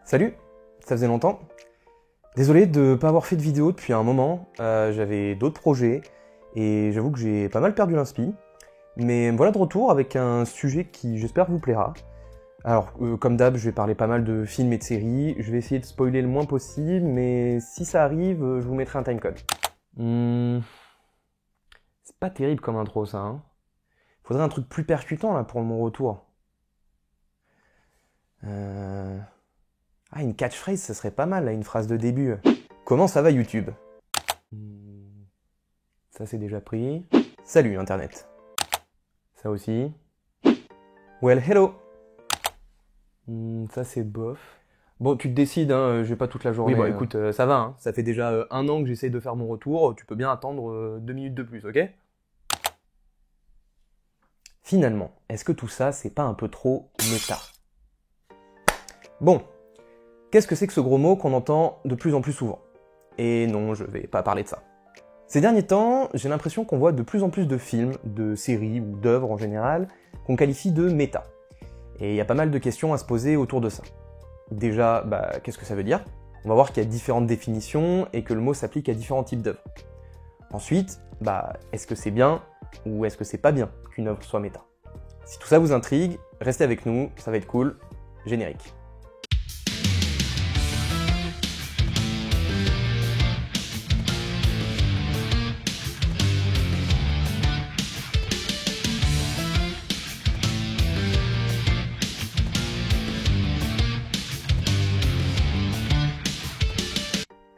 Salut, ça faisait longtemps. Désolé de ne pas avoir fait de vidéo depuis un moment, j'avais d'autres projets et j'avoue que j'ai pas mal perdu l'inspi. Mais voilà de retour avec un sujet qui j'espère vous plaira. Alors comme d'hab, je vais parler pas mal de films et de séries, je vais essayer de spoiler le moins possible, mais si ça arrive, je vous mettrai un timecode. C'est pas terrible comme intro ça, hein. Faudrait un truc plus percutant là pour mon retour. Ah, une catchphrase, ça serait pas mal, là, une phrase de début. Comment ça va YouTube? Ça c'est déjà pris. Salut Internet. Ça aussi. Well, hello. Ça c'est bof. Bon, tu te décides, hein, j'ai pas toute la journée. Oui, bon, écoute, ça va, hein. Ça fait déjà un an que j'essaye de faire mon retour, tu peux bien attendre 2 minutes de plus, ok? Finalement, est-ce que tout ça, c'est pas un peu trop méta? Bon. Qu'est-ce que c'est que ce gros mot qu'on entend de plus en plus souvent? Et non, je vais pas parler de ça. Ces derniers temps, j'ai l'impression qu'on voit de plus en plus de films, de séries ou d'œuvres en général, qu'on qualifie de méta. Et il y a pas mal de questions à se poser autour de ça. Déjà, qu'est-ce que ça veut dire? On va voir qu'il y a différentes définitions et que le mot s'applique à différents types d'œuvres. Ensuite, est-ce que c'est bien ou est-ce que c'est pas bien qu'une œuvre soit méta? Si tout ça vous intrigue, restez avec nous, ça va être cool. Générique.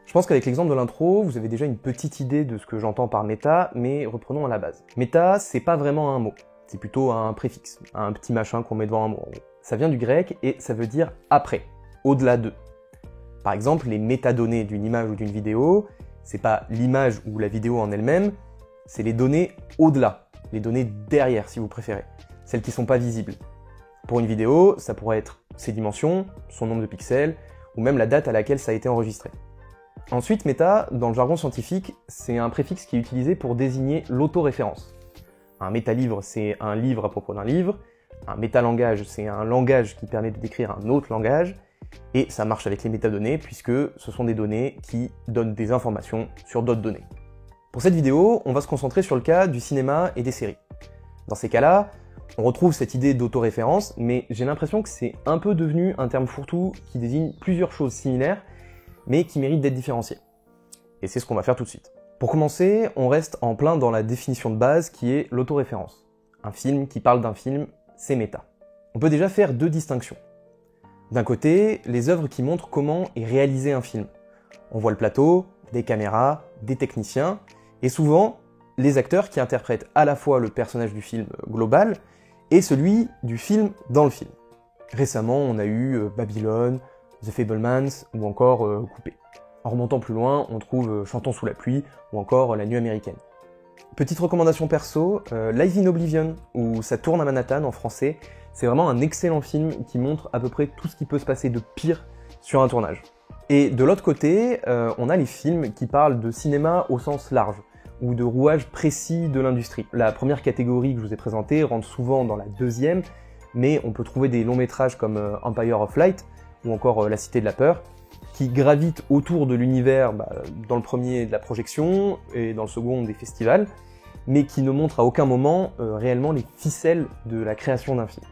Je pense qu'avec l'exemple de l'intro, vous avez déjà une petite idée de ce que j'entends par méta, mais reprenons à la base. Méta, c'est pas vraiment un mot, c'est plutôt un préfixe, un petit machin qu'on met devant un mot. Ça vient du grec et ça veut dire après, au-delà de. Par exemple, les métadonnées d'une image ou d'une vidéo, c'est pas l'image ou la vidéo en elle-même, c'est les données au-delà, les données derrière si vous préférez, celles qui sont pas visibles. Pour une vidéo, ça pourrait être ses dimensions, son nombre de pixels, ou même la date à laquelle ça a été enregistré. Ensuite, méta, dans le jargon scientifique, c'est un préfixe qui est utilisé pour désigner l'autoréférence. Un métalivre, c'est un livre à propos d'un livre. Un métalangage, c'est un langage qui permet de décrire un autre langage. Et ça marche avec les métadonnées, puisque ce sont des données qui donnent des informations sur d'autres données. Pour cette vidéo, on va se concentrer sur le cas du cinéma et des séries. Dans ces cas-là, on retrouve cette idée d'autoréférence, mais j'ai l'impression que c'est un peu devenu un terme fourre-tout qui désigne plusieurs choses similaires, mais qui mérite d'être différencié. Et c'est ce qu'on va faire tout de suite. Pour commencer, on reste en plein dans la définition de base qui est l'autoréférence. Un film qui parle d'un film, c'est méta. On peut déjà faire deux distinctions. D'un côté, les œuvres qui montrent comment est réalisé un film. On voit le plateau, des caméras, des techniciens, et souvent, les acteurs qui interprètent à la fois le personnage du film global et celui du film dans le film. Récemment, on a eu Babylone, The Fabelmans ou encore Coupé. En remontant plus loin, on trouve Chantons sous la pluie ou encore La nuit américaine. Petite recommandation perso, Live in Oblivion, où ça tourne à Manhattan en français, c'est vraiment un excellent film qui montre à peu près tout ce qui peut se passer de pire sur un tournage. Et de l'autre côté, on a les films qui parlent de cinéma au sens large, ou de rouages précis de l'industrie. La première catégorie que je vous ai présentée rentre souvent dans la deuxième, mais on peut trouver des longs métrages comme Empire of Light, ou encore La Cité de la Peur, qui gravitent autour de l'univers, dans le premier de la projection, et dans le second des festivals, mais qui ne montrent à aucun moment réellement les ficelles de la création d'un film.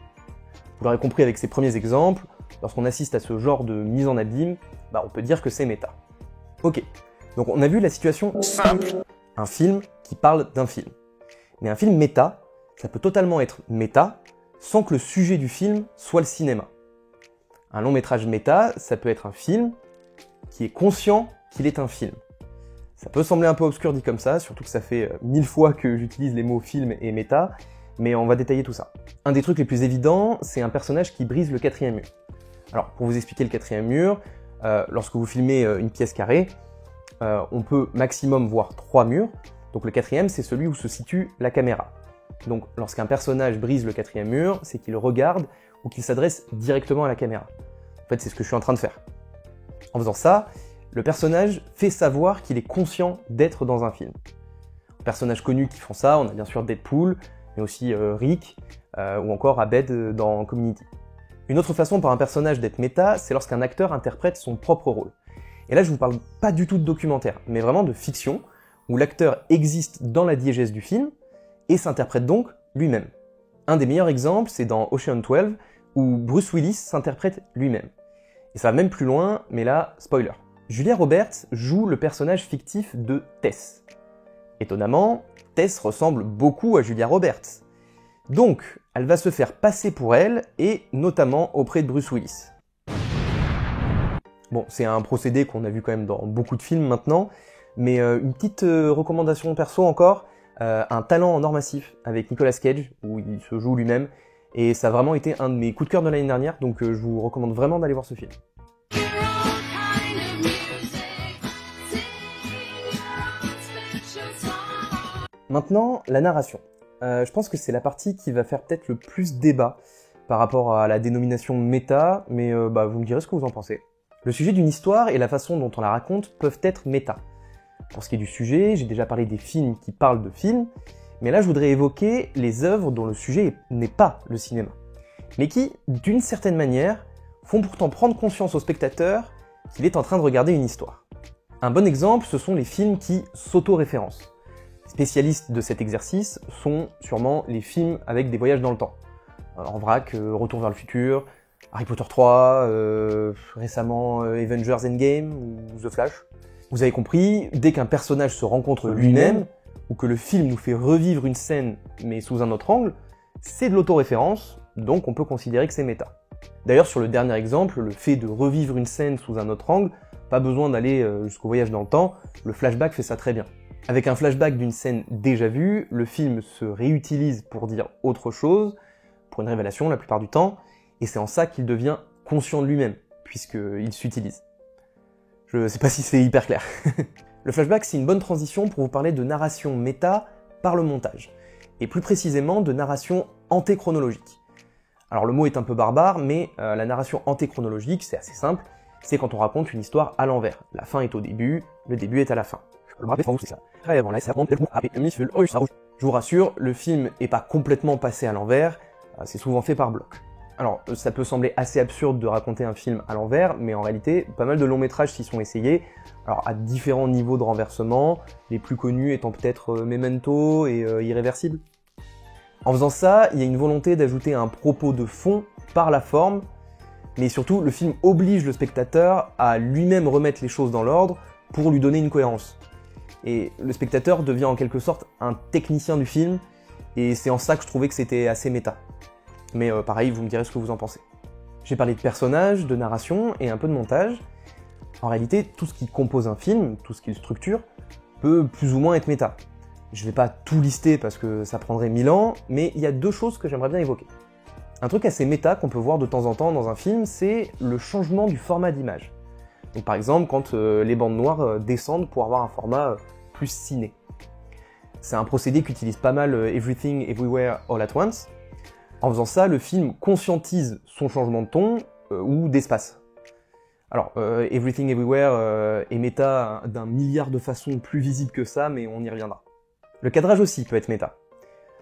Vous l'aurez compris avec ces premiers exemples, lorsqu'on assiste à ce genre de mise en abîme, on peut dire que c'est méta. Ok, donc on a vu la situation simple. Un film qui parle d'un film. Mais un film méta, ça peut totalement être méta, sans que le sujet du film soit le cinéma. Un long métrage méta, ça peut être un film qui est conscient qu'il est un film. Ça peut sembler un peu obscur dit comme ça, surtout que ça fait 1000 fois que j'utilise les mots film et méta, mais on va détailler tout ça. Un des trucs les plus évidents, c'est un personnage qui brise le quatrième mur. Alors, pour vous expliquer le quatrième mur, lorsque vous filmez une pièce carrée, on peut maximum voir 3 murs, donc le quatrième, c'est celui où se situe la caméra. Donc, lorsqu'un personnage brise le quatrième mur, c'est qu'il regarde ou qu'il s'adresse directement à la caméra. En fait, c'est ce que je suis en train de faire. En faisant ça, le personnage fait savoir qu'il est conscient d'être dans un film. Personnages connus qui font ça, on a bien sûr Deadpool, mais aussi Rick, ou encore Abed dans Community. Une autre façon pour un personnage d'être méta, c'est lorsqu'un acteur interprète son propre rôle. Et là, je vous parle pas du tout de documentaire, mais vraiment de fiction, où l'acteur existe dans la diégèse du film, et s'interprète donc lui-même. Un des meilleurs exemples, c'est dans Ocean 12, où Bruce Willis s'interprète lui-même. Et ça va même plus loin, mais là, spoiler. Julia Roberts joue le personnage fictif de Tess. Étonnamment, Tess ressemble beaucoup à Julia Roberts. Donc, elle va se faire passer pour elle, et notamment auprès de Bruce Willis. Bon, c'est un procédé qu'on a vu quand même dans beaucoup de films maintenant, mais une petite recommandation perso encore, un talent en or massif avec Nicolas Cage, où il se joue lui-même, et ça a vraiment été un de mes coups de cœur de l'année dernière, donc je vous recommande vraiment d'aller voir ce film. Maintenant, la narration. Je pense que c'est la partie qui va faire peut-être le plus débat par rapport à la dénomination méta, mais vous me direz ce que vous en pensez. Le sujet d'une histoire et la façon dont on la raconte peuvent être méta. Pour ce qui est du sujet, j'ai déjà parlé des films qui parlent de films, mais là je voudrais évoquer les œuvres dont le sujet n'est pas le cinéma, mais qui, d'une certaine manière, font pourtant prendre conscience au spectateur qu'il est en train de regarder une histoire. Un bon exemple, ce sont les films qui s'auto-référencent. Spécialistes de cet exercice sont sûrement les films avec des voyages dans le temps. En vrac, Retour vers le futur, Harry Potter 3, récemment Avengers Endgame ou The Flash. Vous avez compris, dès qu'un personnage se rencontre lui-même, ou que le film nous fait revivre une scène mais sous un autre angle, c'est de l'autoréférence, donc on peut considérer que c'est méta. D'ailleurs, sur le dernier exemple, le fait de revivre une scène sous un autre angle, pas besoin d'aller jusqu'au voyage dans le temps, le flashback fait ça très bien. Avec un flashback d'une scène déjà vue, le film se réutilise pour dire autre chose, pour une révélation la plupart du temps, et c'est en ça qu'il devient conscient de lui-même, puisqu'il s'utilise. Je sais pas si c'est hyper clair. Le flashback, c'est une bonne transition pour vous parler de narration méta par le montage, et plus précisément de narration antéchronologique. Alors le mot est un peu barbare, mais la narration antéchronologique, c'est assez simple, c'est quand on raconte une histoire à l'envers. La fin est au début, le début est à la fin. Je vous rassure, le film est pas complètement passé à l'envers, c'est souvent fait par bloc. Alors, ça peut sembler assez absurde de raconter un film à l'envers, mais en réalité, pas mal de longs métrages s'y sont essayés, alors à différents niveaux de renversement, les plus connus étant peut-être Memento et Irréversible. En faisant ça, il y a une volonté d'ajouter un propos de fond par la forme, mais surtout, le film oblige le spectateur à lui-même remettre les choses dans l'ordre pour lui donner une cohérence. Et le spectateur devient en quelque sorte un technicien du film, et c'est en ça que je trouvais que c'était assez méta. Mais pareil, vous me direz ce que vous en pensez. J'ai parlé de personnages, de narration et un peu de montage. En réalité, tout ce qui compose un film, tout ce qui le structure, peut plus ou moins être méta. Je vais pas tout lister parce que ça prendrait 1000 ans, mais il y a deux choses que j'aimerais bien évoquer. Un truc assez méta qu'on peut voir de temps en temps dans un film, c'est le changement du format d'image. Donc par exemple, quand les bandes noires descendent pour avoir un format plus ciné. C'est un procédé qu'utilise pas mal Everything Everywhere All at Once. En faisant ça, le film conscientise son changement de ton ou d'espace. Alors, Everything Everywhere est méta d'un milliard de façons plus visibles que ça, mais on y reviendra. Le cadrage aussi peut être méta.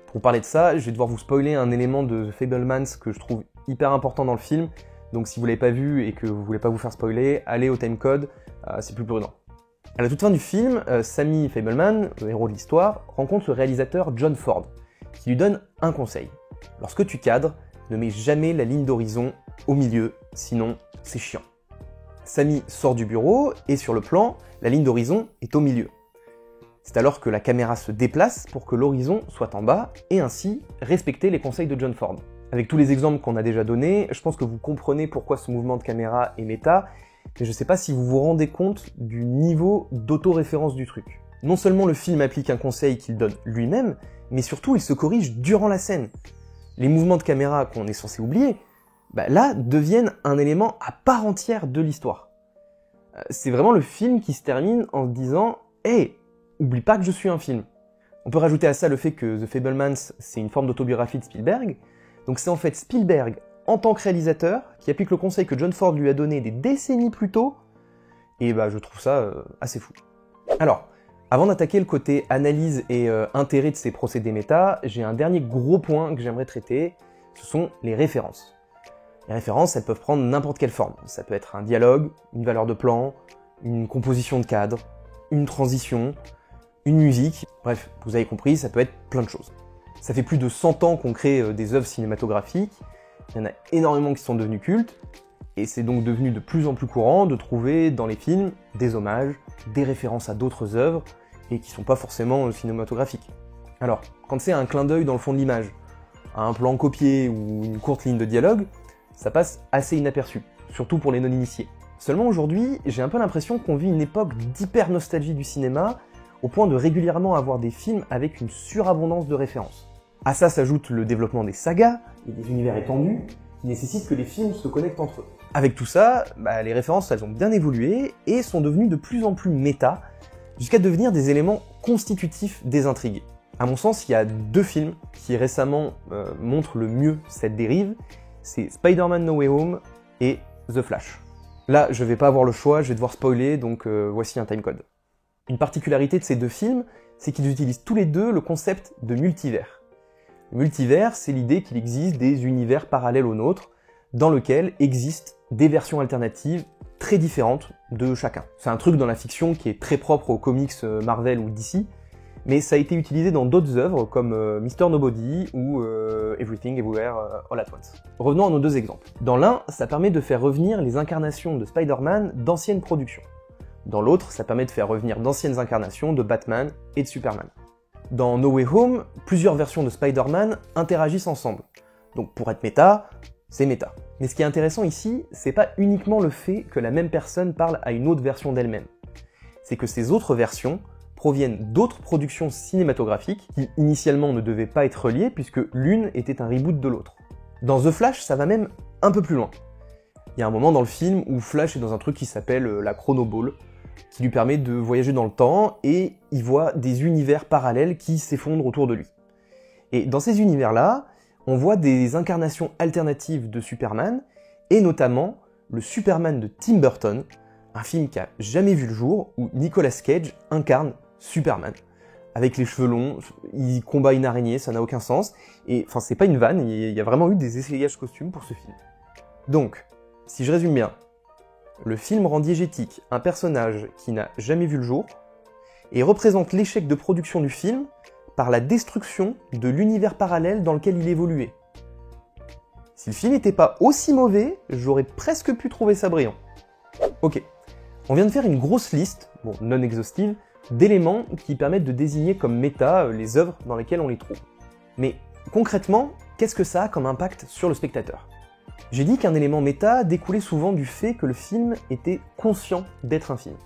Pour parler de ça, je vais devoir vous spoiler un élément de The Fabelmans que je trouve hyper important dans le film, donc si vous l'avez pas vu et que vous voulez pas vous faire spoiler, allez au timecode, c'est plus prudent. À la toute fin du film, Sammy Fabelman, le héros de l'histoire, rencontre le réalisateur John Ford, qui lui donne un conseil. Lorsque tu cadres, ne mets jamais la ligne d'horizon au milieu, sinon c'est chiant. Sammy sort du bureau et sur le plan, la ligne d'horizon est au milieu. C'est alors que la caméra se déplace pour que l'horizon soit en bas et ainsi respecter les conseils de John Ford. Avec tous les exemples qu'on a déjà donnés, je pense que vous comprenez pourquoi ce mouvement de caméra est méta, mais je sais pas si vous vous rendez compte du niveau d'autoréférence du truc. Non seulement le film applique un conseil qu'il donne lui-même, mais surtout il se corrige durant la scène. Les mouvements de caméra qu'on est censé oublier, là, deviennent un élément à part entière de l'histoire. C'est vraiment le film qui se termine en se disant « Hey, oublie pas que je suis un film ». On peut rajouter à ça le fait que The Fabelmans, c'est une forme d'autobiographie de Spielberg, donc c'est en fait Spielberg, en tant que réalisateur, qui applique le conseil que John Ford lui a donné des décennies plus tôt, et je trouve ça assez fou. Alors, avant d'attaquer le côté analyse et intérêt de ces procédés méta, j'ai un dernier gros point que j'aimerais traiter, ce sont les références. Les références, elles peuvent prendre n'importe quelle forme. Ça peut être un dialogue, une valeur de plan, une composition de cadre, une transition, une musique, bref, vous avez compris, ça peut être plein de choses. Ça fait plus de 100 ans qu'on crée des œuvres cinématographiques, il y en a énormément qui sont devenus cultes, et c'est donc devenu de plus en plus courant de trouver dans les films des hommages, des références à d'autres œuvres, et qui sont pas forcément cinématographiques. Alors, quand c'est un clin d'œil dans le fond de l'image, un plan copié ou une courte ligne de dialogue, ça passe assez inaperçu, surtout pour les non-initiés. Seulement aujourd'hui, j'ai un peu l'impression qu'on vit une époque d'hyper-nostalgie du cinéma, au point de régulièrement avoir des films avec une surabondance de références. À ça s'ajoute le développement des sagas et des univers étendus, qui nécessitent que les films se connectent entre eux. Avec tout ça, les références elles ont bien évolué et sont devenues de plus en plus méta, jusqu'à devenir des éléments constitutifs des intrigues. À mon sens, il y a deux films qui récemment montrent le mieux cette dérive, c'est Spider-Man No Way Home et The Flash. Là, je vais pas avoir le choix, je vais devoir spoiler, donc voici un timecode. Une particularité de ces deux films, c'est qu'ils utilisent tous les deux le concept de multivers. Le multivers, c'est l'idée qu'il existe des univers parallèles aux nôtres, dans lesquels existent des versions alternatives très différentes de chacun. C'est un truc dans la fiction qui est très propre aux comics Marvel ou DC, mais ça a été utilisé dans d'autres œuvres comme Mr. Nobody ou Everything Everywhere All at Once. Revenons à nos deux exemples. Dans l'un, ça permet de faire revenir les incarnations de Spider-Man d'anciennes productions. Dans l'autre, ça permet de faire revenir d'anciennes incarnations de Batman et de Superman. Dans No Way Home, plusieurs versions de Spider-Man interagissent ensemble. Donc pour être méta, c'est méta. Mais ce qui est intéressant ici, c'est pas uniquement le fait que la même personne parle à une autre version d'elle-même. C'est que ces autres versions proviennent d'autres productions cinématographiques qui initialement ne devaient pas être reliées puisque l'une était un reboot de l'autre. Dans The Flash, ça va même un peu plus loin. Il y a un moment dans le film où Flash est dans un truc qui s'appelle la Chrono Ball, qui lui permet de voyager dans le temps, et il voit des univers parallèles qui s'effondrent autour de lui. Et dans ces univers-là, on voit des incarnations alternatives de Superman, et notamment le Superman de Tim Burton, un film qui a jamais vu le jour, où Nicolas Cage incarne Superman. Avec les cheveux longs, il combat une araignée, ça n'a aucun sens, et enfin c'est pas une vanne, il y a vraiment eu des essayages costumes pour ce film. Donc, si je résume bien, le film rend diégétique un personnage qui n'a jamais vu le jour, et représente l'échec de production du film par la destruction de l'univers parallèle dans lequel il évoluait. Si le film n'était pas aussi mauvais, j'aurais presque pu trouver ça brillant. Ok, on vient de faire une grosse liste, bon non exhaustive, d'éléments qui permettent de désigner comme méta les œuvres dans lesquelles on les trouve. Mais concrètement, qu'est-ce que ça a comme impact sur le spectateur ? J'ai dit qu'un élément méta découlait souvent du fait que le film était conscient d'être un film.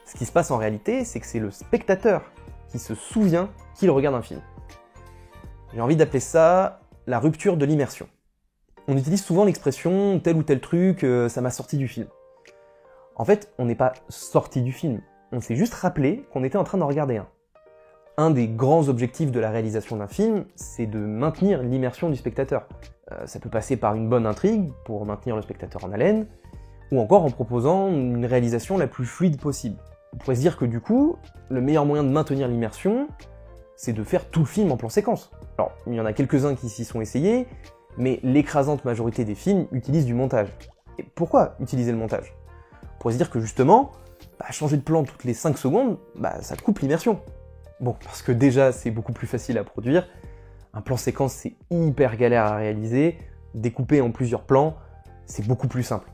Ce qui se passe en réalité, c'est que c'est le spectateur qui se souvient qu'il regarde un film. J'ai envie d'appeler ça la rupture de l'immersion. On utilise souvent l'expression tel ou tel truc, ça m'a sorti du film. En fait, on n'est pas sorti du film, on s'est juste rappelé qu'on était en train d'en regarder un. Un des grands objectifs de la réalisation d'un film, c'est de maintenir l'immersion du spectateur. Ça peut passer par une bonne intrigue, pour maintenir le spectateur en haleine, ou encore en proposant une réalisation la plus fluide possible. On pourrait se dire que du coup, le meilleur moyen de maintenir l'immersion, c'est de faire tout le film en plan séquence. Alors, il y en a quelques-uns qui s'y sont essayés, mais l'écrasante majorité des films utilisent du montage. Et pourquoi utiliser le montage ? On pourrait se dire que justement, changer de plan toutes les 5 secondes, ça coupe l'immersion. Bon, parce que déjà, c'est beaucoup plus facile à produire, un plan séquence, c'est hyper galère à réaliser, découper en plusieurs plans, c'est beaucoup plus simple.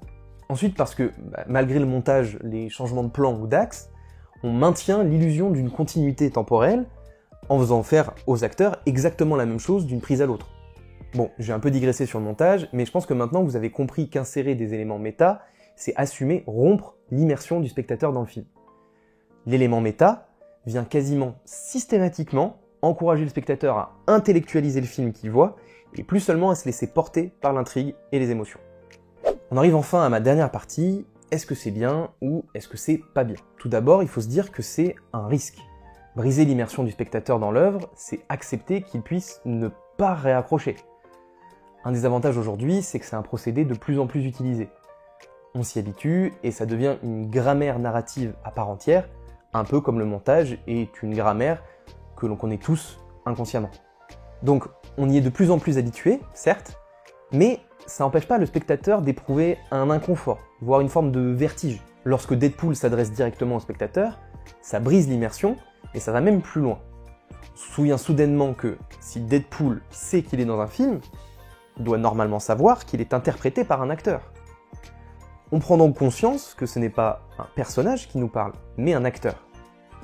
Ensuite, parce que, malgré le montage, les changements de plan ou d'axe, on maintient l'illusion d'une continuité temporelle, en faisant faire aux acteurs exactement la même chose d'une prise à l'autre. Bon, j'ai un peu digressé sur le montage, mais je pense que maintenant vous avez compris qu'insérer des éléments méta, c'est assumer rompre l'immersion du spectateur dans le film. L'élément méta vient quasiment systématiquement encourager le spectateur à intellectualiser le film qu'il voit, et plus seulement à se laisser porter par l'intrigue et les émotions. On arrive enfin à ma dernière partie, est-ce que c'est bien ou est-ce que c'est pas bien ? Tout d'abord, il faut se dire que c'est un risque. Briser l'immersion du spectateur dans l'œuvre, c'est accepter qu'il puisse ne pas réaccrocher. Un des avantages aujourd'hui, c'est que c'est un procédé de plus en plus utilisé. On s'y habitue et ça devient une grammaire narrative à part entière, un peu comme le montage est une grammaire que l'on connaît tous inconsciemment. Donc on y est de plus en plus habitué, certes, Mais ça n'empêche pas le spectateur d'éprouver un inconfort, voire une forme de vertige. Lorsque Deadpool s'adresse directement au spectateur, ça brise l'immersion, et ça va même plus loin. On se souvient soudainement que si Deadpool sait qu'il est dans un film, il doit normalement savoir qu'il est interprété par un acteur. On prend donc conscience que ce n'est pas un personnage qui nous parle, mais un acteur.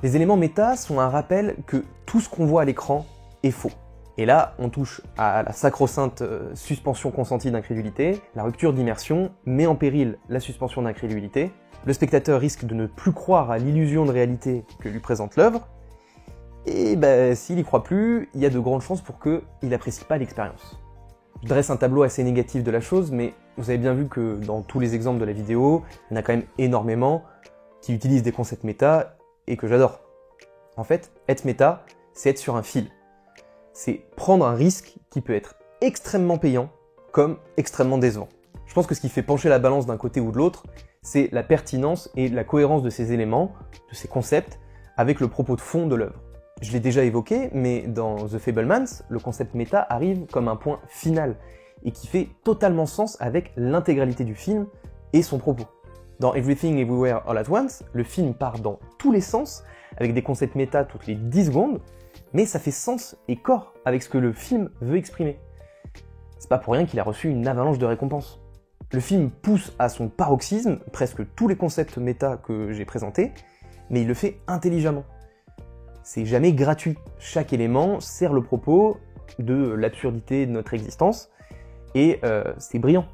Les éléments méta sont un rappel que tout ce qu'on voit à l'écran est faux. Et là, on touche à la sacro-sainte suspension consentie d'incrédulité. La rupture d'immersion met en péril la suspension d'incrédulité. Le spectateur risque de ne plus croire à l'illusion de réalité que lui présente l'œuvre. Et s'il n'y croit plus, il y a de grandes chances pour qu'il n'apprécie pas l'expérience. Je dresse un tableau assez négatif de la chose, mais vous avez bien vu que dans tous les exemples de la vidéo, il y en a quand même énormément qui utilisent des concepts méta et que j'adore. En fait, être méta, c'est être sur un fil. C'est prendre un risque qui peut être extrêmement payant comme extrêmement décevant. Je pense que ce qui fait pencher la balance d'un côté ou de l'autre, c'est la pertinence et la cohérence de ces éléments, de ces concepts, avec le propos de fond de l'œuvre. Je l'ai déjà évoqué, mais dans The Fabelmans, le concept méta arrive comme un point final, et qui fait totalement sens avec l'intégralité du film et son propos. Dans Everything Everywhere All at Once, le film part dans tous les sens, avec des concepts méta toutes les 10 secondes, mais ça fait sens et corps avec ce que le film veut exprimer. C'est pas pour rien qu'il a reçu une avalanche de récompenses. Le film pousse à son paroxysme presque tous les concepts méta que j'ai présentés, mais il le fait intelligemment. C'est jamais gratuit. Chaque élément sert le propos de l'absurdité de notre existence, et c'est brillant.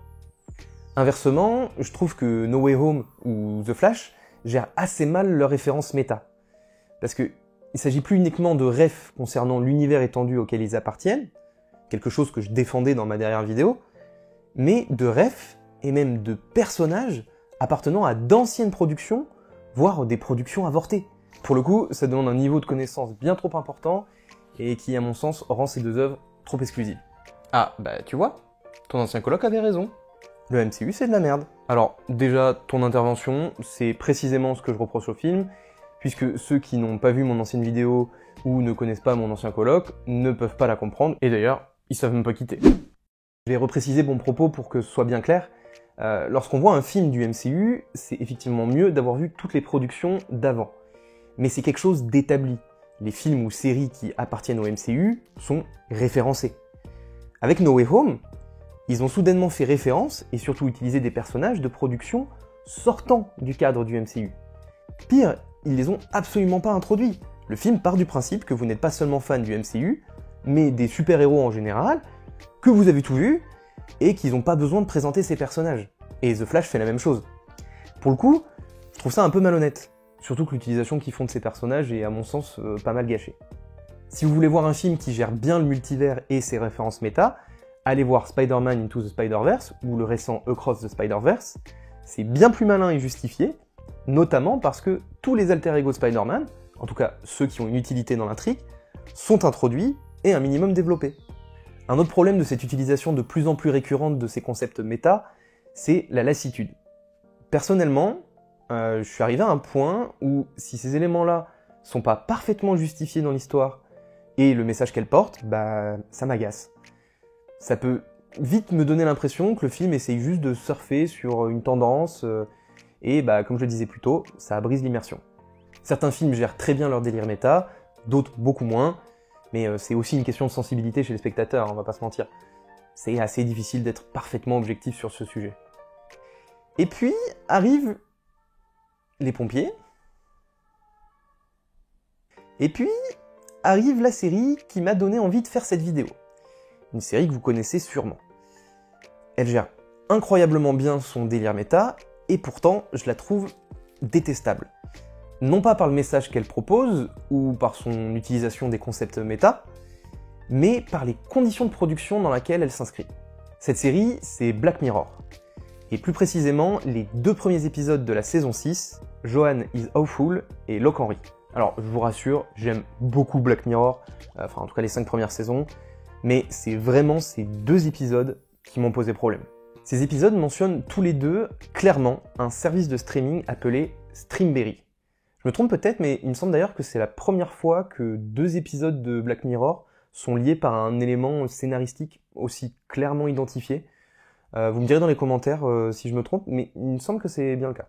Inversement, je trouve que No Way Home ou The Flash gèrent assez mal leurs références méta. Parce qu'il ne s'agit plus uniquement de refs concernant l'univers étendu auquel ils appartiennent, quelque chose que je défendais dans ma dernière vidéo, mais de refs et même de personnages appartenant à d'anciennes productions, voire des productions avortées. Pour le coup, ça demande un niveau de connaissance bien trop important et qui, à mon sens, rend ces deux œuvres trop exclusives. Ah, tu vois, ton ancien coloc avait raison. Le MCU, c'est de la merde. Alors, déjà, ton intervention, c'est précisément ce que je reproche au film, puisque ceux qui n'ont pas vu mon ancienne vidéo ou ne connaissent pas mon ancien coloc ne peuvent pas la comprendre, et d'ailleurs, ils savent même pas quitter. Je vais repréciser mon propos pour que ce soit bien clair. Lorsqu'on voit un film du MCU, c'est effectivement mieux d'avoir vu toutes les productions d'avant. Mais c'est quelque chose d'établi. Les films ou séries qui appartiennent au MCU sont référencés. Avec No Way Home, ils ont soudainement fait référence et surtout utilisé des personnages de production sortant du cadre du MCU. Pire, ils les ont absolument pas introduits. Le film part du principe que vous n'êtes pas seulement fan du MCU, mais des super-héros en général, que vous avez tout vu, et qu'ils n'ont pas besoin de présenter ces personnages. Et The Flash fait la même chose. Pour le coup, je trouve ça un peu malhonnête. Surtout que l'utilisation qu'ils font de ces personnages est à mon sens pas mal gâchée. Si vous voulez voir un film qui gère bien le multivers et ses références méta, allez voir Spider-Man Into the Spider-Verse ou le récent Across the Spider-Verse. C'est bien plus malin et justifié, notamment parce que tous les alter-ego de Spider-Man, en tout cas ceux qui ont une utilité dans l'intrigue, sont introduits et un minimum développés. Un autre problème de cette utilisation de plus en plus récurrente de ces concepts méta, c'est la lassitude. Personnellement, je suis arrivé à un point où si ces éléments-là sont pas parfaitement justifiés dans l'histoire et le message qu'elle porte, ça m'agace. Ça peut vite me donner l'impression que le film essaye juste de surfer sur une tendance et comme je le disais plus tôt, ça brise l'immersion. Certains films gèrent très bien leur délire méta, d'autres beaucoup moins, mais c'est aussi une question de sensibilité chez les spectateurs, on va pas se mentir. C'est assez difficile d'être parfaitement objectif sur ce sujet. Et puis arrivent les pompiers, et puis arrive la série qui m'a donné envie de faire cette vidéo. Une série que vous connaissez sûrement. Elle gère incroyablement bien son délire méta, et pourtant je la trouve détestable. Non pas par le message qu'elle propose, ou par son utilisation des concepts méta, mais par les conditions de production dans lesquelles elle s'inscrit. Cette série, c'est Black Mirror. Et plus précisément, les 2 premiers épisodes de la saison 6, Joanne is Awful et Locke Henry. Alors, je vous rassure, j'aime beaucoup Black Mirror, enfin en tout cas les 5 premières saisons, mais c'est vraiment ces 2 épisodes qui m'ont posé problème. Ces épisodes mentionnent tous les deux clairement un service de streaming appelé Streamberry. Je me trompe peut-être, mais il me semble d'ailleurs que c'est la première fois que 2 épisodes de Black Mirror sont liés par un élément scénaristique aussi clairement identifié. Vous me direz dans les commentaires si je me trompe, mais il me semble que c'est bien le cas.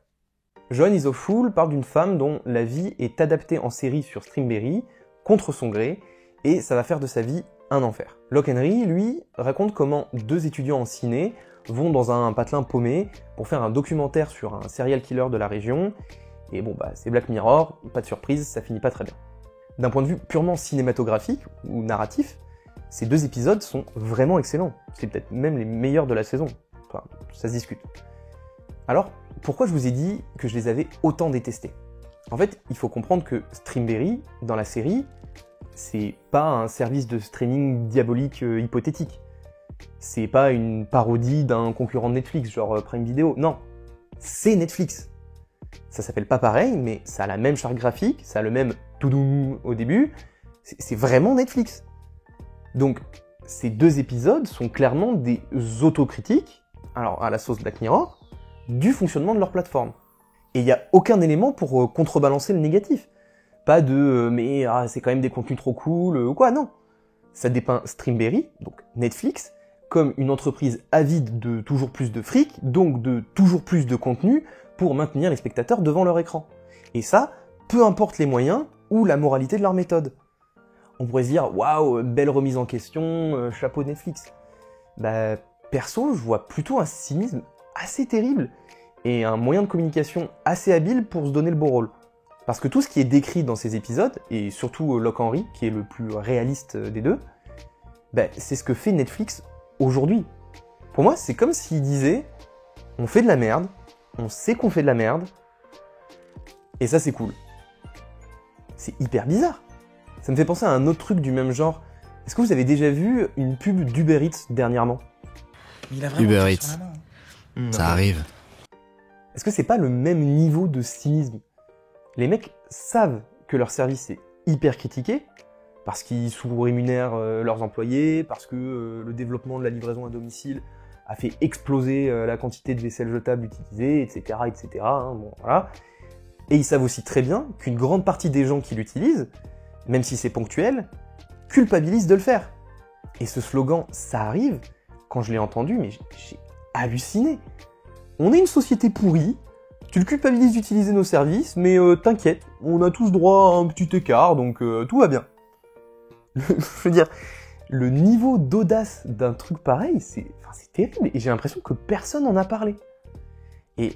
Joan is a Fool parle d'une femme dont la vie est adaptée en série sur Streamberry, contre son gré, et ça va faire de sa vie un enfer. Locke Henry, lui, raconte comment 2 étudiants en ciné vont dans un patelin paumé pour faire un documentaire sur un serial killer de la région, et bon bah c'est Black Mirror, pas de surprise, ça finit pas très bien. D'un point de vue purement cinématographique ou narratif, ces 2 épisodes sont vraiment excellents, c'est peut-être même les meilleurs de la saison, enfin ça se discute. Alors, pourquoi je vous ai dit que je les avais autant détestés? En fait, il faut comprendre que Streamberry, dans la série, c'est pas un service de streaming diabolique hypothétique. C'est pas une parodie d'un concurrent de Netflix, genre Prime Video, non. C'est Netflix. Ça s'appelle pas pareil, mais ça a la même charte graphique, ça a le même toudoum au début, c'est vraiment Netflix. Donc, ces 2 épisodes sont clairement des autocritiques, alors à la sauce Black Mirror, du fonctionnement de leur plateforme. Et il n'y a aucun élément pour contrebalancer le négatif. Pas de mais c'est quand même des contenus trop cool ou quoi, non. Ça dépeint Streamberry, donc Netflix, comme une entreprise avide de toujours plus de fric, donc de toujours plus de contenu pour maintenir les spectateurs devant leur écran. Et ça, peu importe les moyens ou la moralité de leur méthode. On pourrait se dire waouh, belle remise en question, chapeau de Netflix. Bah perso, je vois plutôt un cynisme assez terrible et un moyen de communication assez habile pour se donner le beau rôle. Parce que tout ce qui est décrit dans ces épisodes, et surtout Locke Henry, qui est le plus réaliste des 2, bah, c'est ce que fait Netflix aujourd'hui. Pour moi, c'est comme s'il disait « on fait de la merde, on sait qu'on fait de la merde, et ça c'est cool ». C'est hyper bizarre. Ça me fait penser à un autre truc du même genre. Est-ce que vous avez déjà vu une pub d'Uber Eats dernièrement? Uber Eats, ça arrive. Est-ce que c'est pas le même niveau de cynisme? Les mecs savent que leur service est hyper critiqué, parce qu'ils sous-rémunèrent leurs employés, parce que le développement de la livraison à domicile a fait exploser la quantité de vaisselle jetable utilisée, etc., etc. Bon, voilà. Et ils savent aussi très bien qu'une grande partie des gens qui l'utilisent, même si c'est ponctuel, culpabilisent de le faire. Et ce slogan « ça arrive », quand je l'ai entendu, mais j'ai halluciné. On est une société pourrie, tu le culpabilises d'utiliser nos services, mais t'inquiète, on a tous droit à un petit écart, donc tout va bien. Je veux dire, le niveau d'audace d'un truc pareil, c'est terrible, et j'ai l'impression que personne n'en a parlé. Et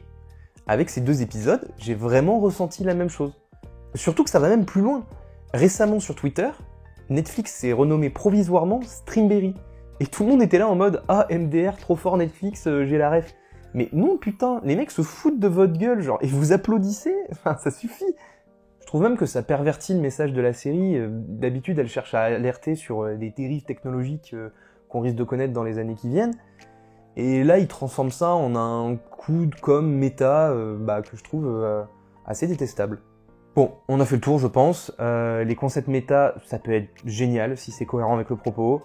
avec ces 2 épisodes, j'ai vraiment ressenti la même chose. Surtout que ça va même plus loin. Récemment sur Twitter, Netflix s'est renommé provisoirement Streamberry. Et tout le monde était là en mode « Ah, MDR, trop fort Netflix, j'ai la ref ». Mais non, putain, les mecs se foutent de votre gueule, genre, et vous applaudissez, enfin, ça suffit. Je trouve même que ça pervertit le message de la série. D'habitude, elle cherche à alerter sur les dérives technologiques qu'on risque de connaître dans les années qui viennent. Et là, ils transforment ça en un coup de com' méta que je trouve assez détestable. Bon, on a fait le tour, je pense. Les concepts méta, ça peut être génial si c'est cohérent avec le propos.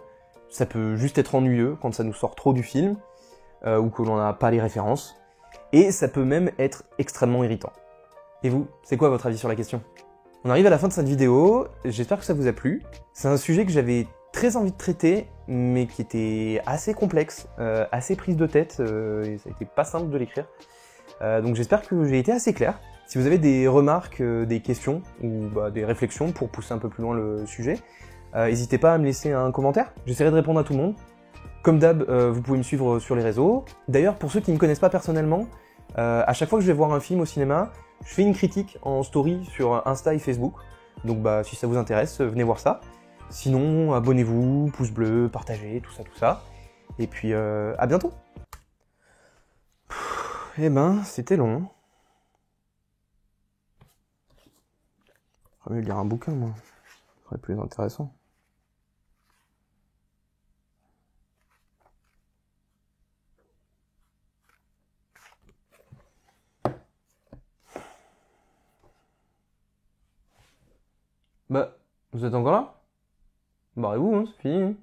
Ça peut juste être ennuyeux quand ça nous sort trop du film. Ou que l'on n'a pas les références, et ça peut même être extrêmement irritant. Et vous, c'est quoi votre avis sur la question? On arrive à la fin de cette vidéo, j'espère que ça vous a plu. C'est un sujet que j'avais très envie de traiter, mais qui était assez complexe, assez prise de tête, et ça a été pas simple de l'écrire. Donc j'espère que j'ai été assez clair. Si vous avez des remarques, des questions, ou des réflexions pour pousser un peu plus loin le sujet, n'hésitez pas à me laisser un commentaire, j'essaierai de répondre à tout le monde. Comme d'hab, vous pouvez me suivre sur les réseaux. D'ailleurs, pour ceux qui ne me connaissent pas personnellement, à chaque fois que je vais voir un film au cinéma, je fais une critique en story sur Insta et Facebook. Donc si ça vous intéresse, venez voir ça. Sinon, abonnez-vous, pouce bleu, partagez, tout ça. Et puis, à bientôt. Eh ben, c'était long. J'aurais mieux lire un bouquin, moi. Ce serait plus intéressant. Vous êtes encore là? Barrez-vous, c'est fini.